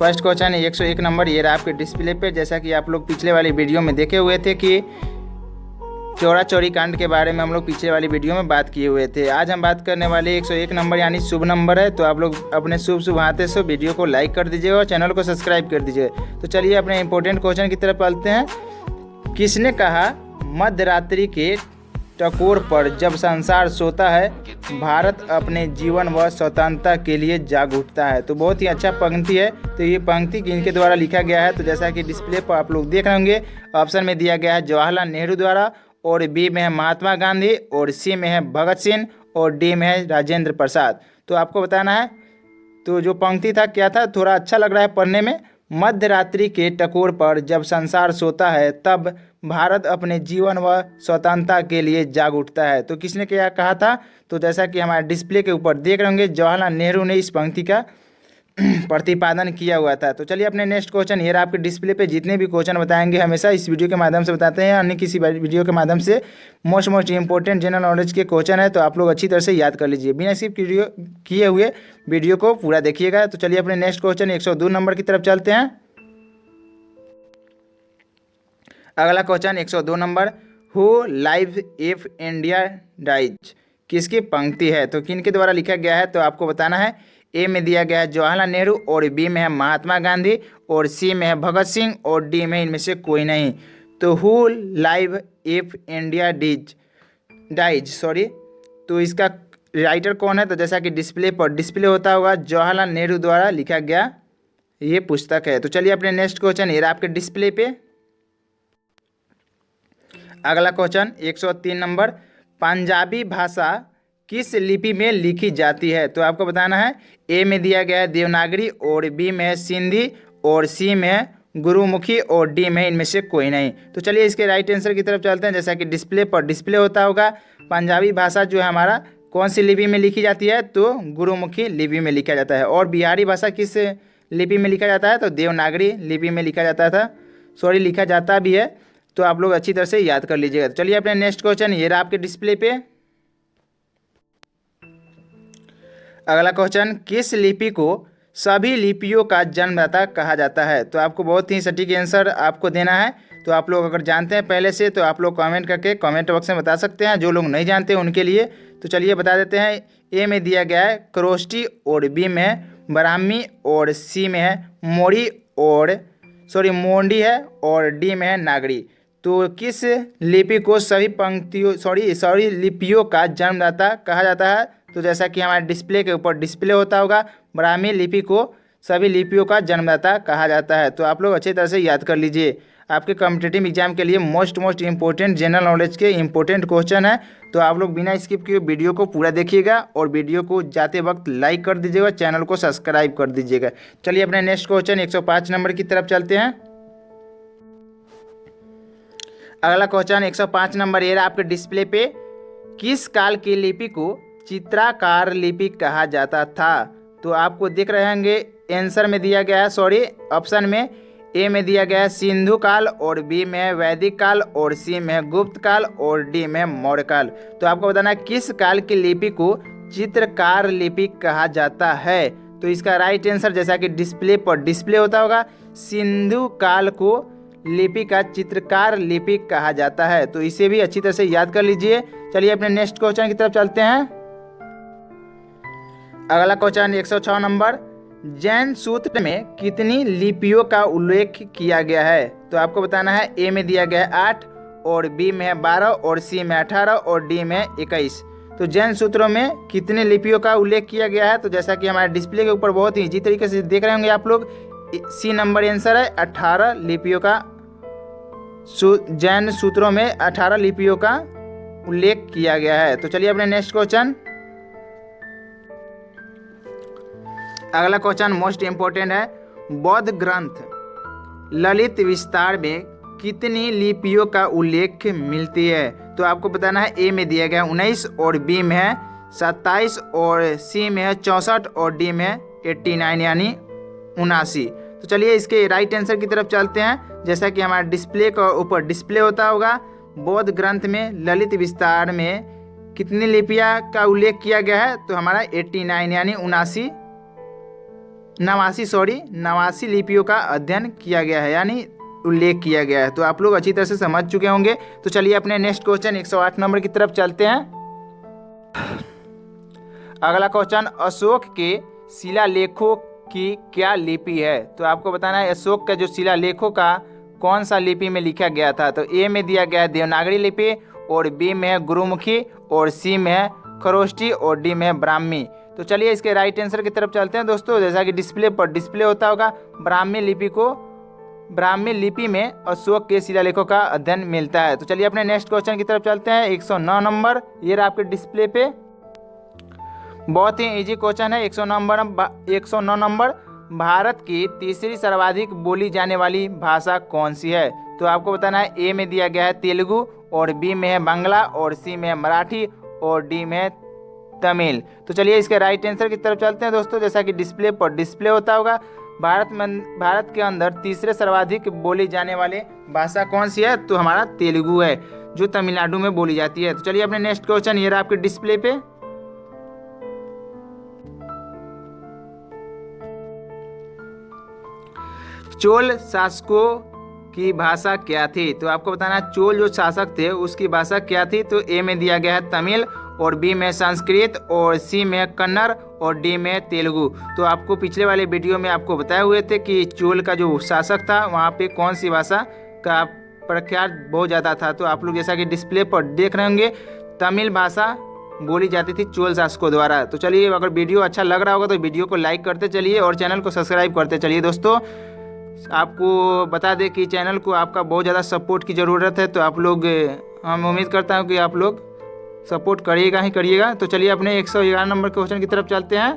First question 101 number, ये रहा आपके डिस्प्ले पे। जैसा कि आप लोग पिछले वाली वीडियो में देखे हुए थे कि चौरा चौरी कांड के बारे में हम लोग पिछले वाली वीडियो में बात किए हुए थे। आज हम बात करने वाले 101 नंबर यानी शुभ नंबर है। तो आप लोग अपने शुभ शुभ हाथे से वीडियो को लाइक कर दीजिएगा और चैनल को सब्सक्राइब कर दीजिएगा। तो चलिए अपने इंपॉर्टेंट क्वेश्चन की तरफ चलते हैं। किसने कहा मध्य रात्रि के टकोर पर जब संसार सोता है, भारत अपने जीवन व स्वतंत्रता के लिए जाग उठता है। तो बहुत ही अच्छा पंक्ति है। तो ये पंक्ति इनके द्वारा लिखा गया है। तो जैसा कि डिस्प्ले पर आप लोग देख रहे होंगे, ऑप्शन में दिया गया है जवाहरलाल नेहरू द्वारा, और बी में है महात्मा गांधी, और सी में है भगत सिंह, और डी में है राजेंद्र प्रसाद। तो आपको बताना है। तो जो पंक्ति था क्या था, थोड़ा अच्छा लग रहा है पढ़ने में। मध्य रात्रि के टकोर पर जब संसार सोता है, तब भारत अपने जीवन व स्वतंत्रता के लिए जाग उठता है। तो किसने क्या कहा था? तो जैसा कि हमारे डिस्प्ले के ऊपर देख रहे होंगे, जवाहरलाल नेहरू ने इस पंक्ति का प्रतिपादन किया हुआ था। तो चलिए अपने नेक्स्ट क्वेश्चन, ये रहा आपके डिस्प्ले पे। जितने भी क्वेश्चन बताएंगे हमेशा इस वीडियो के माध्यम से बताते हैं, अन्य किसी वीडियो के माध्यम से। मोस्ट इंपॉर्टेंट जनरल नॉलेज के क्वेश्चन है, तो आप लोग अच्छी तरह से याद कर लीजिए। बिना स्किप किए हुए वीडियो को पूरा देखिएगा। तो चलिए अपने नेक्स्ट क्वेश्चन 102 नंबर की तरफ चलते हैं। अगला क्वेश्चन 102 नंबर, who live if India dies, किसकी पंक्ति है? तो किन के द्वारा लिखा गया है? तो आपको बताना है। ए में दिया गया है जवाहरलाल नेहरू, और बी में है महात्मा गांधी, और सी में है भगत सिंह, और डी में इनमें से कोई नहीं। तो who live if India dies, तो इसका राइटर कौन है? तो जैसा कि डिस्प्ले पर डिस्प्ले होता होगा, जवाहरलाल नेहरू द्वारा लिखा गया ये पुस्तक है। तो चलिए अपने नेक्स्ट क्वेश्चन, ये आपके डिस्प्ले पे। अगला क्वेश्चन 103 नंबर, पंजाबी भाषा किस लिपि में लिखी जाती है? तो आपको बताना है। ए में दिया गया है देवनागरी, और बी में है सिंधी, और सी में है गुरुमुखी, और डी में इनमें से कोई नहीं। तो चलिए इसके राइट आंसर की तरफ चलते हैं। जैसा कि डिस्प्ले पर डिस्प्ले होता होगा, पंजाबी भाषा जो है हमारा कौन सी लिपि में लिखी जाती है? तो गुरुमुखी लिपि में लिखा जाता है। और बिहारी भाषा किस लिपि में लिखा जाता है? तो देवनागरी लिपि में लिखा जाता था, लिखा जाता भी है। तो आप लोग अच्छी तरह से याद कर लीजिएगा। तो चलिए अपने नेक्स्ट क्वेश्चन, ये रहा आपके डिस्प्ले पे। अगला क्वेश्चन, किस लिपि को सभी लिपियों का जन्मदाता कहा जाता है? तो आपको बहुत ही सटीक आंसर आपको देना है। तो आप लोग अगर जानते हैं पहले से, तो आप लोग कमेंट करके कमेंट बॉक्स में बता सकते हैं। जो लोग नहीं जानते उनके लिए तो चलिए बता देते हैं। ए में दिया गया है क्रोष्टी, और बी में है ब्राह्मी, और सी में है मोड़ी, और मोंडी है, और डी में है नागरी। तो किस लिपि को सभी पंक्तियों लिपियों का जन्मदाता कहा जाता है? तो जैसा कि हमारे डिस्प्ले के ऊपर डिस्प्ले होता होगा, ब्राह्मी लिपि को सभी लिपियों का जन्मदाता कहा जाता है। तो आप लोग अच्छी तरह से याद कर लीजिए। आपके कॉम्पिटिटिव एग्जाम के लिए मोस्ट इंपॉर्टेंट जनरल नॉलेज के इंपॉर्टेंट क्वेश्चन है। तो आप लोग बिना स्किप किए वीडियो को पूरा देखिएगा, और वीडियो को जाते वक्त लाइक कर दीजिएगा, चैनल को सब्सक्राइब कर दीजिएगा। चलिए अपने नेक्स्ट क्वेश्चन 105 नंबर की तरफ चलते हैं। अगला क्वेश्चन 105 नंबर, ये आपके डिस्प्ले पे। किस काल की लिपि को चित्राकार लिपि कहा जाता था? तो आपको दिख रहे होंगे आंसर में दिया गया है, ऑप्शन में ए में दिया गया है सिंधु काल, और बी में है वैदिक काल, और सी में है गुप्त काल, और डी में है मौर्य काल। तो आपको बताना है किस काल की लिपि को चित्रकार लिपि कहा जाता है? तो इसका राइट आंसर, जैसा कि डिस्प्ले पर डिस्प्ले होता होगा, सिंधु काल को लिपि का चित्रकार लिपि कहा जाता है। तो इसे भी अच्छी तरह से याद कर लीजिए। चलिए अपने नेक्स्ट क्वेश्चन की तरफ चलते हैं। अगला क्वेश्चन 106 नंबर, जैन सूत्र में कितनी लिपियों का उल्लेख किया गया है? तो आपको बताना है। ए में दिया गया है 8, और बी में है 12, और सी में 18, और डी में 21। तो जैन सूत्रों में कितने लिपियों का उल्लेख किया गया है? तो जैसा कि हमारे डिस्प्ले के ऊपर बहुत ही इजी तरीके से देख रहे होंगे आप लोग, सी नंबर आंसर है। 18 लिपियों का जैन सूत्रों में 18 लिपियों का उल्लेख किया गया है। तो चलिए अपने नेक्स्ट क्वेश्चन। अगला क्वेश्चन मोस्ट इंपॉर्टेंट है, बौद्ध ग्रंथ ललित विस्तार में कितनी लिपियों का उल्लेख मिलती है? तो आपको बताना है। ए में दिया गया 19, और बी में है 27, और सी में है 64, और डी में है 89 यानी 79। तो चलिए इसके राइट आंसर की तरफ चलते हैं। जैसा कि हमारे डिस्प्ले का ऊपर डिस्प्ले होता होगा, बौद्ध ग्रंथ में ललित विस्तार में कितनी लिपियां का उल्लेख किया गया है? तो हमारा 89 यानी 79 नवासी लिपियों का अध्ययन किया गया है, यानी उल्लेख किया गया है। तो आप लोग अच्छी तरह से समझ चुके होंगे। तो चलिए अपने नेक्स्ट क्वेश्चन 108 नंबर की तरफ चलते हैं। अगला क्वेश्चन, अशोक के शिलालेखों की क्या लिपि है? तो आपको बताना है अशोक का जो शिलालेखों का कौन सा लिपि में लिखा गया था। तो ए में दिया गया है देवनागरी लिपि, और बी में है गुरुमुखी, और सी में है खरोष्टी, और डी में है ब्राह्मी। तो चलिए इसके राइट आंसर की तरफ चलते हैं दोस्तों। जैसा कि डिस्प्ले पर डिस्प्ले होता होगा, ब्राह्मी लिपि में अशोक के शिलालेखों का अध्ययन मिलता है। तो चलिए अपने नेक्स्ट क्वेश्चन की तरफ चलते हैं। 109 नंबर, ये रहा आपके डिस्प्ले पे। बहुत ही इजी क्वेश्चन है। 109 नंबर, भारत की तीसरी सर्वाधिक बोली जाने वाली भाषा कौन सी है? तो आपको बताना है ए में दिया गया है तेलुगु, और बी में है बांग्ला, और सी में है मराठी, और डी में है तमिल। तो चलिए इसके राइट आंसर की तरफ चलते हैं दोस्तों। जैसा कि डिस्प्ले पर डिस्प्ले होता होगा, भारत के अंदर तीसरे सर्वाधिक बोली जाने वाले भाषा कौन सी है? तो हमारा तेलुगु है, जो तमिलनाडु में बोली जाती है। तो चलिए अपने नेक्स्ट क्वेश्चन, ये रहा आपके डिस्प्ले पे। चोल शासकों की भाषा क्या थी? तो आपको बताना है चोल जो शासक थे उसकी भाषा क्या थी। तो ए में दिया गया है तमिल, और बी में संस्कृत, और सी में कन्नड़, और डी में तेलुगु। तो आपको पिछले वाले वीडियो में आपको बताए हुए थे कि चोल का जो शासक था वहाँ पे कौन सी भाषा का प्रख्यात बहुत ज़्यादा था। तो आप लोग जैसा कि डिस्प्ले पर देख रहे होंगे, तमिल भाषा बोली जाती थी चोल शासकों द्वारा। तो चलिए अगर वीडियो अच्छा लग रहा होगा तो वीडियो को लाइक करते चलिए, और चैनल को सब्सक्राइब करते चलिए दोस्तों। आपको बता दें कि चैनल को आपका बहुत ज़्यादा सपोर्ट की ज़रूरत है। तो आप लोग, हम उम्मीद करता हूँ कि आप लोग सपोर्ट करिएगा ही करिएगा। तो चलिए अपने 111 नंबर क्वेश्चन की तरफ चलते हैं।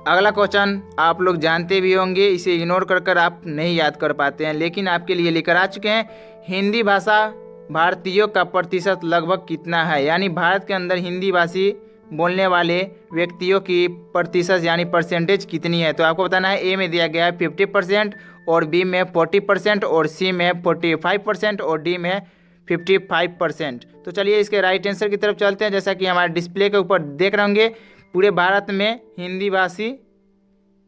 अगला क्वेश्चन आप लोग जानते भी होंगे, इसे इग्नोर कर आप नहीं याद कर पाते हैं, लेकिन आपके लिए लेकर आ चुके हैं। हिंदी भाषा भारतीयों का प्रतिशत लगभग कितना है? यानी भारत के अंदर हिंदी भाषी बोलने वाले व्यक्तियों की प्रतिशत यानी परसेंटेज कितनी है? तो आपको बताना है ए में दिया गया है 50%, और बी में 40%, और सी में 45%, और डी में 55%। तो चलिए इसके राइट आंसर की तरफ चलते हैं। जैसा कि हमारे डिस्प्ले के ऊपर देख रहे होंगे, पूरे भारत में हिंदी भाषी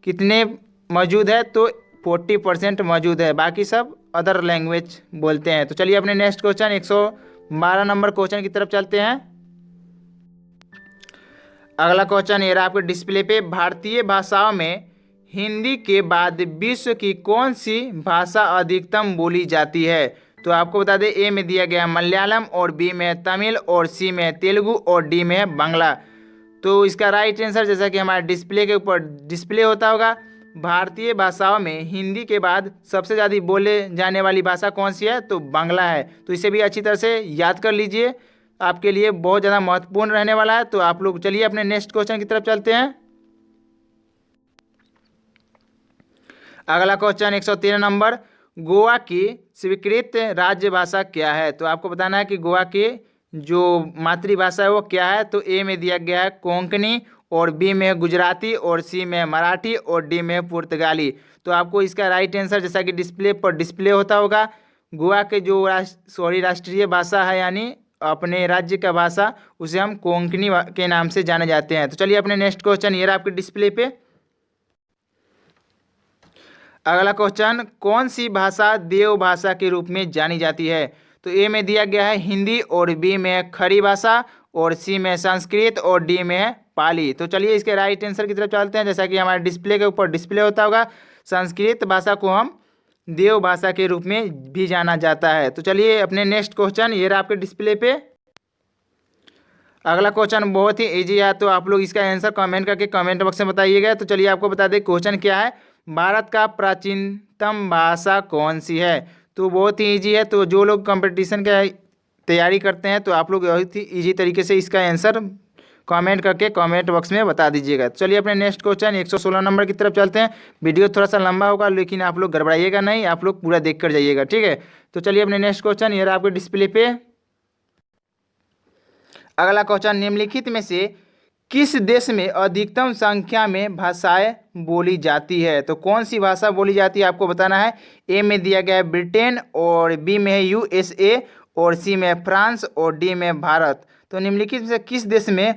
कितने मौजूद है? तो 40% मौजूद है, बाकी सब अदर लैंग्वेज बोलते हैं। तो चलिए अपने नेक्स्ट क्वेश्चन 112 नंबर क्वेश्चन की तरफ चलते हैं। अगला क्वेश्चन ये रहा आपके डिस्प्ले पे। भारतीय भाषाओं में हिंदी के बाद विश्व की कौन सी भाषा अधिकतम बोली जाती है? तो आपको बता दें ए में दिया गया मलयालम, और बी में है तमिल, और सी में है तेलुगु, और डी में है बांग्ला। तो इसका राइट आंसर जैसा कि हमारे डिस्प्ले के ऊपर डिस्प्ले होता होगा, भारतीय भाषाओं में हिंदी के बाद सबसे ज़्यादा बोले जाने वाली भाषा कौन सी है? तो बांग्ला है। तो इसे भी अच्छी तरह से याद कर लीजिए, आपके लिए बहुत ज़्यादा महत्वपूर्ण रहने वाला है। तो आप लोग चलिए अपने नेक्स्ट क्वेश्चन की तरफ चलते हैं। अगला क्वेश्चन 113 नंबर, गोवा की स्वीकृत राज्य भाषा क्या है? तो आपको बताना है कि गोवा की जो मातृभाषा है वो क्या है। तो ए में दिया गया है कोंकणी, और बी में है गुजराती, और सी में है मराठी, और डी में है पुर्तगाली। तो आपको इसका राइट आंसर जैसा कि डिस्प्ले पर डिस्प्ले होता होगा, गोवा के जो राष्ट्रीय भाषा है यानी अपने राज्य का भाषा, उसे हम कोंकणी के नाम से जाने जाते हैं। तो चलिए अपने नेक्स्ट क्वेश्चन ये रहा आपके डिस्प्ले पे। अगला क्वेश्चन, कौन सी भाषा देव भाषा के रूप में जानी जाती है? तो ए में दिया गया है हिंदी, और बी में है खड़ी भाषा, और सी में संस्कृत, और डी में है पाली। तो चलिए इसके राइट आंसर की तरफ चलते हैं। जैसा कि हमारे डिस्प्ले के ऊपर डिस्प्ले होता होगा, संस्कृत भाषा को हम देव भाषा के रूप में भी जाना जाता है। तो चलिए अपने नेक्स्ट क्वेश्चन ये रहा आपके डिस्प्ले पे। अगला क्वेश्चन बहुत ही इजी है, तो आप लोग इसका आंसर कमेंट करके कमेंट बॉक्स में बताइएगा। तो चलिए आपको बता दें क्वेश्चन क्या है, भारत का प्राचीनतम भाषा कौन सी है? तो बहुत ही इजी है। तो जो लोग कंपटीशन का तैयारी करते हैं तो आप लोग बहुत ही इजी तरीके से इसका आंसर कमेंट करके कमेंट बॉक्स में बता दीजिएगा। तो चलिए अपने नेक्स्ट क्वेश्चन 116 नंबर की तरफ चलते हैं। वीडियो थोड़ा सा लंबा होगा, लेकिन आप लोग गड़बड़ाइएगा नहीं, आप लोग पूरा देख कर जाइएगा, ठीक है। तो चलिए अपने नेक्स्ट क्वेश्चन ये रहा आपके डिस्प्ले पे। अगला क्वेश्चन, निम्नलिखित में से किस देश में अधिकतम संख्या में भाषाएं बोली जाती है? तो कौन सी भाषा बोली जाती है आपको बताना है। ए में दिया गया है ब्रिटेन, और बी में है USA, और सी में फ्रांस, और डी में भारत। तो निम्नलिखित में से किस देश में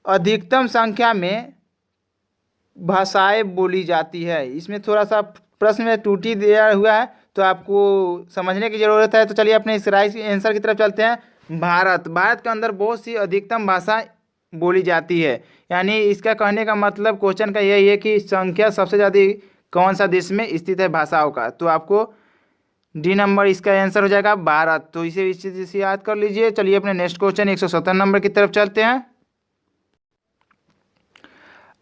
अधिकतम संख्या में भाषाएं बोली जाती है। इसमें थोड़ा सा प्रश्न में त्रुटि दिया हुआ है, तो आपको समझने की ज़रूरत है। तो चलिए अपने इस राइट आंसर की तरफ चलते हैं। भारत भारत के अंदर बहुत सी अधिकतम भाषा बोली जाती है। यानी इसका कहने का मतलब क्वेश्चन का यही है कि संख्या सबसे ज़्यादा कौन सा देश में स्थित है भाषाओं का। तो आपको डी नंबर इसका आंसर हो जाएगा भारत। तो इसे इस चीज़ से याद कर लीजिए। चलिए अपने नेक्स्ट क्वेश्चन 170 नंबर की तरफ चलते हैं।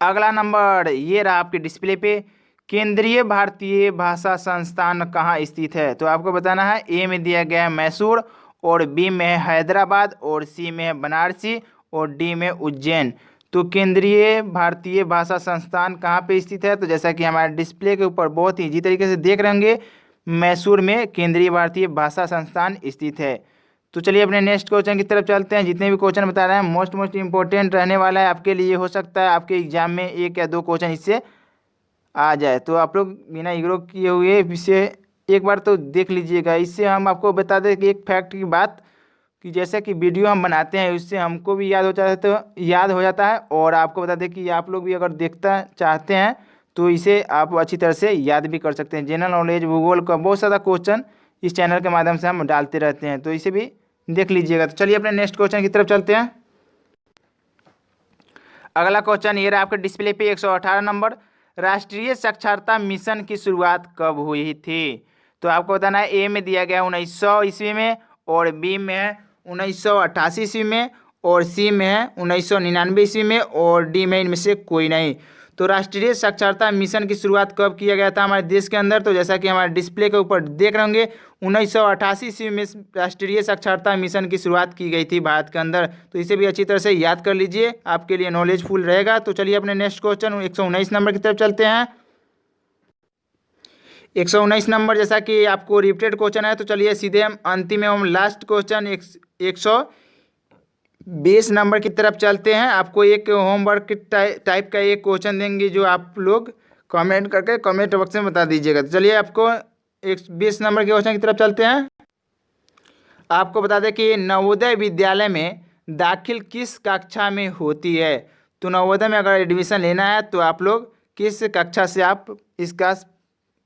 अगला नंबर ये रहा आपके डिस्प्ले पे। केंद्रीय भारतीय भाषा संस्थान कहाँ स्थित है। तो आपको बताना है। ए में दिया गया है मैसूर, और बी में है हैदराबाद, और सी में है बनारसी, और डी में उज्जैन। तो केंद्रीय भारतीय भाषा संस्थान कहाँ पे स्थित है। तो जैसा कि हमारे डिस्प्ले के ऊपर बहुत ही इजी तरीके से देख रहे होंगे, मैसूर में केंद्रीय भारतीय भाषा संस्थान स्थित है। तो चलिए अपने नेक्स्ट क्वेश्चन की तरफ चलते हैं। जितने भी क्वेश्चन बता रहे हैं मोस्ट इंपॉर्टेंट रहने वाला है आपके लिए। हो सकता है आपके एग्जाम में 1 या 2 क्वेश्चन इससे आ जाए, तो आप लोग बिना इग्नोर किए हुए इसे एक बार तो देख लीजिएगा। इससे हम आपको बता दें कि एक फैक्ट की बात, कि जैसे कि वीडियो हम बनाते हैं उससे हमको भी याद हो जाता है, तो याद हो जाता है। और आपको बता दें कि आप लोग भी अगर देखना चाहते हैं तो इसे आप अच्छी तरह से याद भी कर सकते हैं। जनरल नॉलेज, भूगोल का बहुत सारा क्वेश्चन इस चैनल के माध्यम से हम डालते रहते हैं, तो इसे भी देख लीजिएगा। तो चलिए अपने नेक्स्ट क्वेश्चन की तरफ चलते हैं। अगला क्वेश्चन ये रहा आपके डिस्प्ले पे 118 नंबर। राष्ट्रीय साक्षरता मिशन की शुरुआत कब हुई थी। तो आपको बताना है। ए में दिया गया 1900 ईस्वी में, और बी में है 1988 ईस्वी में, और सी में है 1999 ईस्वी में, और डी में इनमें से कोई नहीं। तो राष्ट्रीय साक्षरता मिशन की शुरुआत कब किया गया था हमारे देश के अंदर। तो जैसा कि हमारे डिस्प्ले के ऊपर देख रहे होंगे 1988 ईस्वी में राष्ट्रीय साक्षरता मिशन की शुरुआत की गई थी भारत के अंदर। तो इसे भी अच्छी तरह से याद कर लीजिए, आपके लिए नॉलेजफुल रहेगा। तो चलिए अपने नेक्स्ट क्वेश्चन 119 नंबर की तरफ चलते हैं। 119 नंबर जैसा कि आपको रिपीटेड क्वेश्चन है, तो चलिए सीधे हम अंतिम एवं लास्ट क्वेश्चन 120 नंबर की तरफ चलते हैं। आपको एक होमवर्क टाइप का एक क्वेश्चन देंगे, जो आप लोग कमेंट करके कमेंट बॉक्स में बता दीजिएगा। तो चलिए आपको 120 नंबर के क्वेश्चन की तरफ चलते हैं। आपको बता दें कि नवोदय विद्यालय में दाखिल किस कक्षा में होती है। तो नवोदय में अगर एडमिशन लेना है तो आप लोग किस कक्षा से आप इसका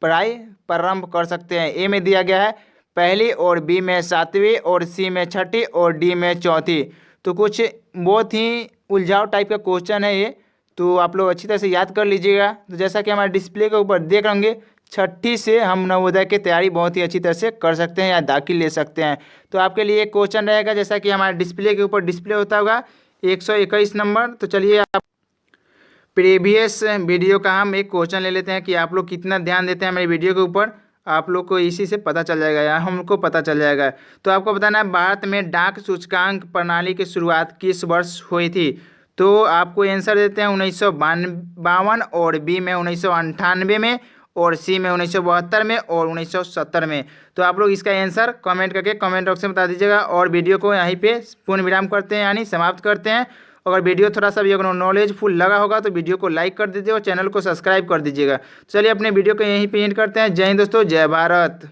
पढ़ाई प्रारंभ कर सकते हैं। ए में दिया गया है पहली, और बी में 7वीं, और सी में 6ठी, और डी में 4थी। तो कुछ बहुत ही उलझाव टाइप का क्वेश्चन है ये, तो आप लोग अच्छी तरह से याद कर लीजिएगा। तो जैसा कि हमारे डिस्प्ले के ऊपर देख रहे होंगे 6ठी से हम नवोदय की तैयारी बहुत ही अच्छी तरह से कर सकते हैं या दाखिल ले सकते हैं। तो आपके लिए एक क्वेश्चन रहेगा, जैसा कि हमारे डिस्प्ले के ऊपर डिस्प्ले होता होगा 121 नंबर। तो चलिए आप प्रीवियस वीडियो का हम एक क्वेश्चन ले लेते हैं कि आप लोग कितना ध्यान देते हैं मेरे वीडियो के ऊपर। आप लोग को इसी से पता चल जाएगा या हमको पता चल जाएगा। तो आपको बताना है भारत में डाक सूचकांक प्रणाली की शुरुआत किस वर्ष हुई थी। तो आपको आंसर देते हैं 1952, और बी में 1998 में, और सी में 1972 में, और 1970 में। तो आप लोग इसका आंसर कमेंट करके कमेंट बॉक्स में बता दीजिएगा। और वीडियो को यहीं पे पूर्ण विराम करते हैं, यानी समाप्त करते हैं। अगर वीडियो थोड़ा सा भी अगर नॉलेजफुल लगा होगा तो वीडियो को लाइक कर दीजिए और चैनल को सब्सक्राइब कर दीजिएगा। चलिए अपने वीडियो को यहीं पे एंड करते हैं। जय हिंद दोस्तों, जय भारत।